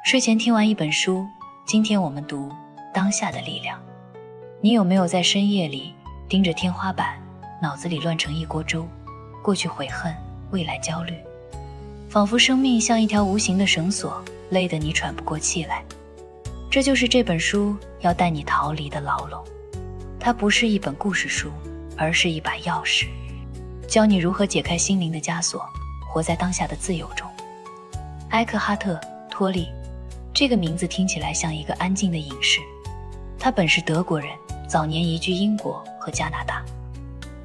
睡前听完一本书，今天我们读《当下的力量》。你有没有在深夜里盯着天花板，脑子里乱成一锅粥，过去悔恨，未来焦虑，仿佛生命像一条无形的绳索，累得你喘不过气来。这就是这本书要带你逃离的牢笼。它不是一本故事书，而是一把钥匙，教你如何解开心灵的枷锁，活在当下的自由中。埃克哈特·托利，这个名字听起来像一个安静的隐士。他本是德国人，早年移居英国和加拿大，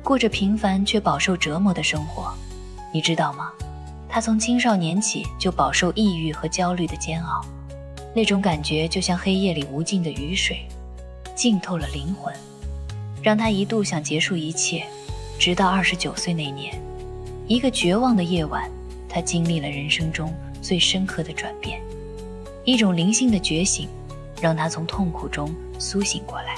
过着平凡却饱受折磨的生活。你知道吗？他从青少年起就饱受抑郁和焦虑的煎熬，那种感觉就像黑夜里无尽的雨水，浸透了灵魂，让他一度想结束一切。直到29岁那年，一个绝望的夜晚，他经历了人生中最深刻的转变，一种灵性的觉醒，让他从痛苦中苏醒过来。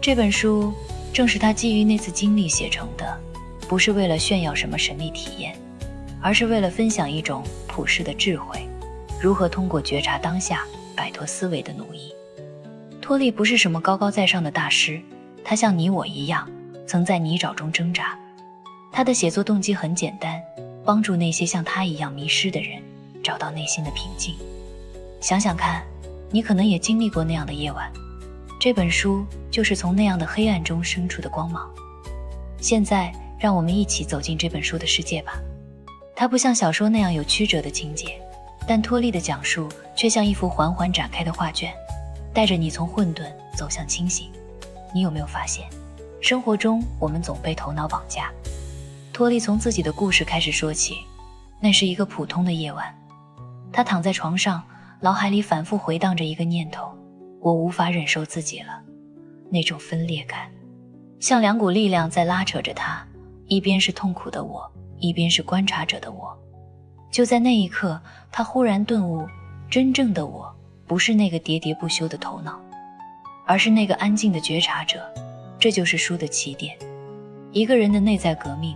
这本书正是他基于那次经历写成的，不是为了炫耀什么神秘体验，而是为了分享一种普世的智慧，如何通过觉察当下，摆脱思维的奴役。托利不是什么高高在上的大师，他像你我一样，曾在泥沼中挣扎。他的写作动机很简单，帮助那些像他一样迷失的人找到内心的平静。想想看，你可能也经历过那样的夜晚，这本书就是从那样的黑暗中生出的光芒。现在让我们一起走进这本书的世界吧。它不像小说那样有曲折的情节，但托利的讲述却像一幅缓缓展开的画卷，带着你从混沌走向清醒。你有没有发现，生活中我们总被头脑绑架？托利从自己的故事开始说起。那是一个普通的夜晚，他躺在床上，脑海里反复回荡着一个念头：我无法忍受自己了。那种分裂感像两股力量在拉扯着他，一边是痛苦的我，一边是观察者的我。就在那一刻，他忽然顿悟，真正的我不是那个喋喋不休的头脑，而是那个安静的觉察者。这就是书的起点，一个人的内在革命。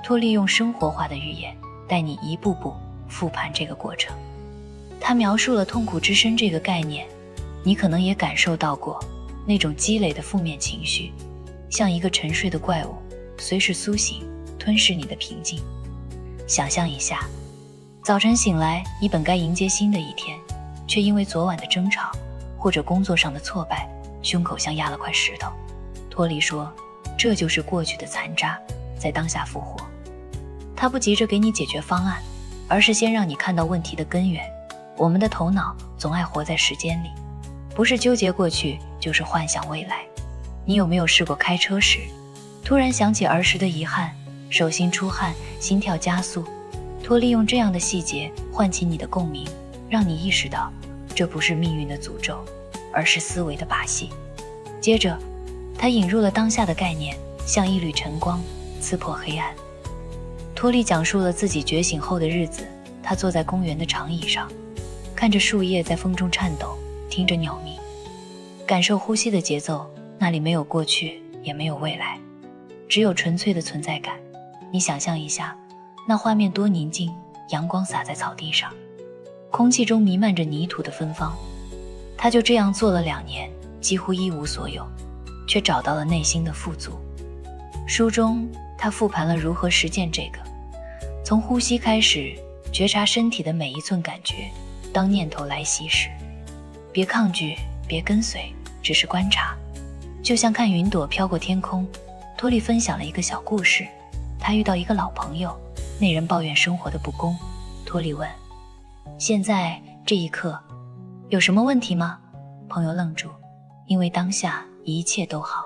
托利用生活化的语言带你一步步复盘这个过程。他描述了痛苦之深这个概念，你可能也感受到过那种积累的负面情绪，像一个沉睡的怪物，随时苏醒，吞噬你的平静。想象一下，早晨醒来，你本该迎接新的一天，却因为昨晚的争吵或者工作上的挫败，胸口像压了块石头。托利说，这就是过去的残渣在当下复活。他不急着给你解决方案，而是先让你看到问题的根源。我们的头脑总爱活在时间里，不是纠结过去，就是幻想未来。你有没有试过开车时，突然想起儿时的遗憾，手心出汗，心跳加速？托利用这样的细节唤起你的共鸣，让你意识到这不是命运的诅咒，而是思维的把戏。接着他引入了当下的概念，像一缕晨光刺破黑暗。托利讲述了自己觉醒后的日子，他坐在公园的长椅上，看着树叶在风中颤抖，听着鸟鸣，感受呼吸的节奏。那里没有过去，也没有未来，只有纯粹的存在感。你想象一下，那画面多宁静，阳光洒在草地上，空气中弥漫着泥土的芬芳。他就这样做了2年，几乎一无所有，却找到了内心的富足。书中他复盘了如何实践这个，从呼吸开始，觉察身体的每一寸感觉。当念头来袭时，别抗拒，别跟随，只是观察，就像看云朵飘过天空。托利分享了一个小故事，他遇到一个老朋友，那人抱怨生活的不公。托利问，现在这一刻有什么问题吗？朋友愣住，因为当下一切都好。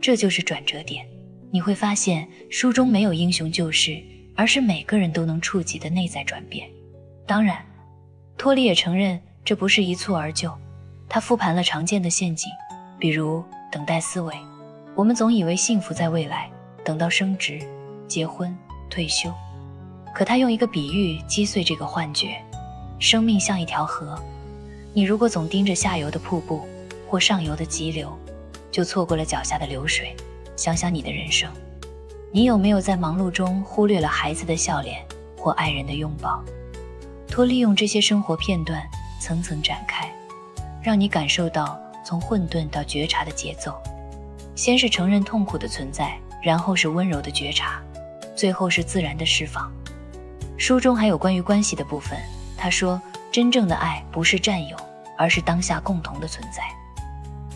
这就是转折点，你会发现书中没有英雄救世，而是每个人都能触及的内在转变。当然，托利也承认这不是一蹴而就，他复盘了常见的陷阱，比如等待思维。我们总以为幸福在未来，等到升职、结婚、退休。可他用一个比喻击碎这个幻觉，生命像一条河，你如果总盯着下游的瀑布或上游的急流，就错过了脚下的流水。想想你的人生，你有没有在忙碌中忽略了孩子的笑脸或爱人的拥抱？托利用这些生活片段层层展开，让你感受到从混沌到觉察的节奏。先是承认痛苦的存在，然后是温柔的觉察，最后是自然的释放。书中还有关于关系的部分，他说，真正的爱不是占有，而是当下共同的存在。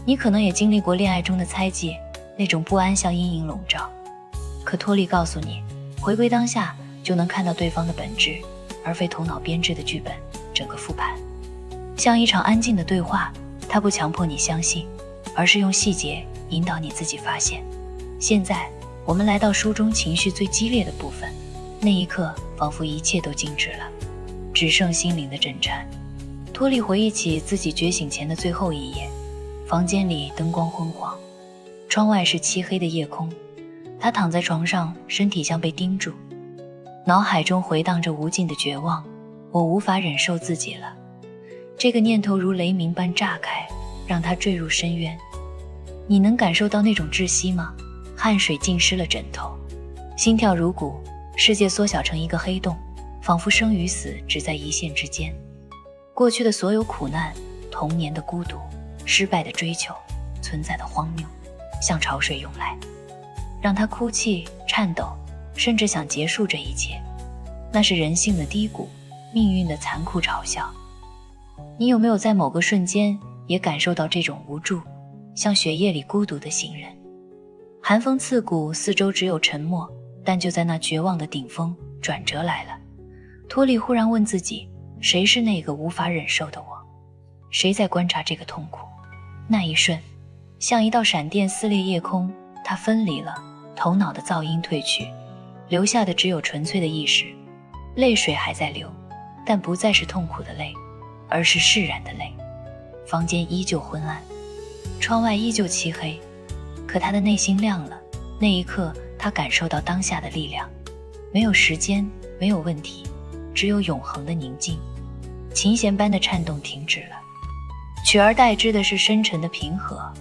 你可能也经历过恋爱中的猜忌，那种不安像阴影笼罩，可托利告诉你，回归当下就能看到对方的本质，而非头脑编织的剧本。整个复盘像一场安静的对话，它不强迫你相信，而是用细节引导你自己发现。现在我们来到书中情绪最激烈的部分，那一刻仿佛一切都静止了，只剩心灵的震颤。托利回忆起自己觉醒前的最后一夜，房间里灯光昏黄，窗外是漆黑的夜空，他躺在床上，身体像被钉住，脑海中回荡着无尽的绝望，我无法忍受自己了。这个念头如雷鸣般炸开，让他坠入深渊。你能感受到那种窒息吗？汗水浸湿了枕头，心跳如鼓，世界缩小成一个黑洞，仿佛生与死只在一线之间。过去的所有苦难，童年的孤独，失败的追求，存在的荒谬，像潮水涌来，让他哭泣、颤抖，甚至想结束这一切。那是人性的低谷，命运的残酷嘲笑。你有没有在某个瞬间也感受到这种无助，像血液里孤独的行人？寒风刺骨，四周只有沉默，但就在那绝望的顶峰，转折来了。托利忽然问自己，谁是那个无法忍受的我？谁在观察这个痛苦？那一瞬，像一道闪电撕裂夜空，它分离了，头脑的噪音褪去，留下的只有纯粹的意识。泪水还在流，但不再是痛苦的泪，而是释然的泪。房间依旧昏暗，窗外依旧漆黑，可他的内心亮了。那一刻，他感受到当下的力量，没有时间，没有问题，只有永恒的宁静。琴弦般的颤动停止了，取而代之的是深沉的平和。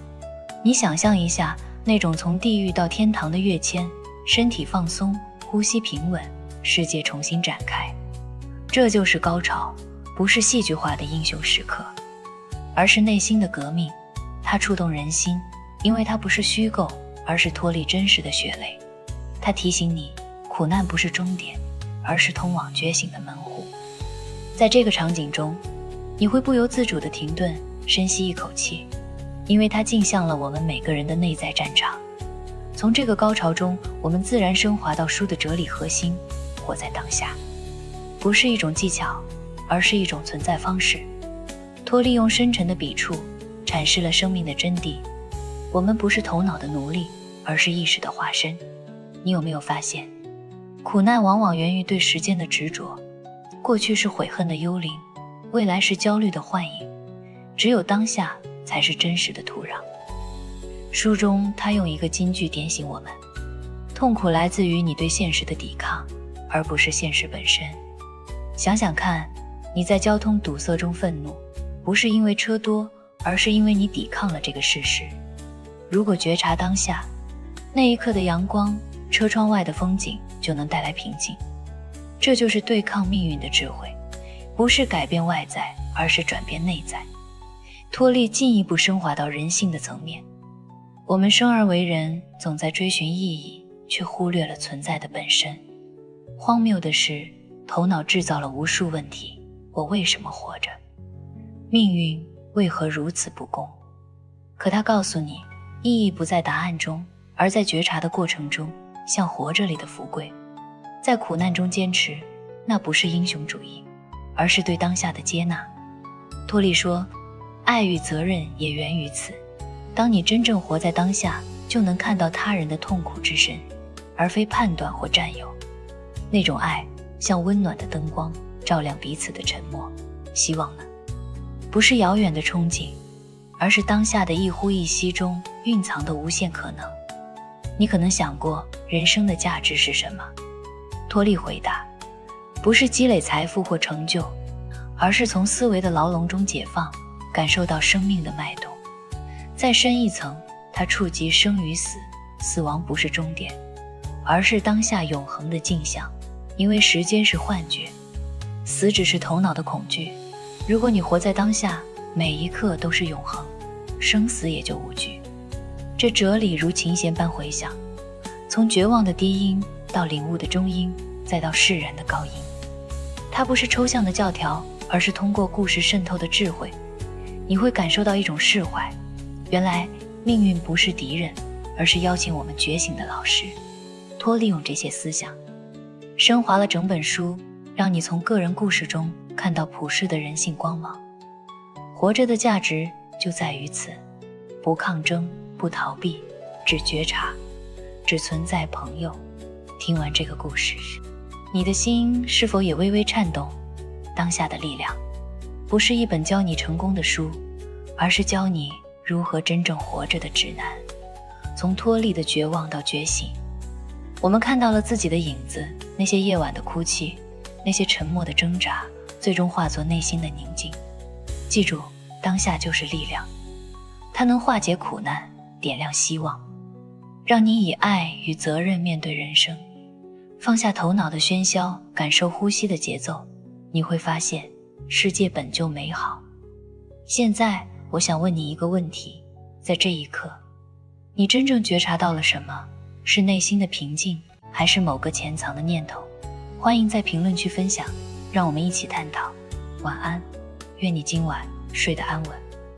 你想象一下，那种从地狱到天堂的跃迁，身体放松，呼吸平稳，世界重新展开。这就是高潮，不是戏剧化的英雄时刻，而是内心的革命。它触动人心，因为它不是虚构，而是脱离真实的血泪。它提醒你，苦难不是终点，而是通往觉醒的门户。在这个场景中，你会不由自主地停顿，深吸一口气，因为它镜像了我们每个人的内在战场。从这个高潮中，我们自然升华到书的哲理核心，活在当下，不是一种技巧，而是一种存在方式。托利用深沉的笔触阐释了生命的真谛。我们不是头脑的奴隶，而是意识的化身。你有没有发现，苦难往往源于对时间的执着，过去是悔恨的幽灵，未来是焦虑的幻影，只有当下才是真实的土壤。书中他用一个金句点醒我们，痛苦来自于你对现实的抵抗，而不是现实本身。想想看，你在交通堵塞中愤怒，不是因为车多，而是因为你抵抗了这个事实。如果觉察当下，那一刻的阳光，车窗外的风景就能带来平静。这就是对抗命运的智慧，不是改变外在，而是转变内在。托利进一步升华到人性的层面。我们生而为人，总在追寻意义，却忽略了存在的本身。荒谬的是，头脑制造了无数问题：我为什么活着？命运为何如此不公？可他告诉你，意义不在答案中，而在觉察的过程中，像活着里的福贵。在苦难中坚持，那不是英雄主义，而是对当下的接纳。托利说，爱与责任也源于此。当你真正活在当下，就能看到他人的痛苦之深，而非判断或占有。那种爱像温暖的灯光，照亮彼此的沉默。希望呢，不是遥远的憧憬，而是当下的一呼一吸中蕴藏的无限可能。你可能想过，人生的价值是什么？托利回答，不是积累财富或成就，而是从思维的牢笼中解放，感受到生命的脉动。再深一层，它触及生与死，死亡不是终点，而是当下永恒的镜像。因为时间是幻觉，死只是头脑的恐惧，如果你活在当下，每一刻都是永恒，生死也就无惧。这哲理如琴弦般回响，从绝望的低音到领悟的中音，再到释然的高音。它不是抽象的教条，而是通过故事渗透的智慧。你会感受到一种释怀，原来命运不是敌人，而是邀请我们觉醒的老师。多利用这些思想，升华了整本书，让你从个人故事中看到普世的人性光芒。活着的价值就在于此，不抗争，不逃避，只觉察，只存在朋友。听完这个故事，你的心是否也微微颤动？当下的力量不是一本教你成功的书，而是教你如何真正活着的指南。从脱离的绝望到觉醒，我们看到了自己的影子，那些夜晚的哭泣，那些沉默的挣扎，最终化作内心的宁静。记住，当下就是力量，它能化解苦难，点亮希望，让你以爱与责任面对人生。放下头脑的喧嚣，感受呼吸的节奏，你会发现世界本就美好。现在我想问你一个问题，在这一刻，你真正觉察到了什么？是内心的平静，还是某个潜藏的念头？欢迎在评论区分享，让我们一起探讨。晚安，愿你今晚睡得安稳。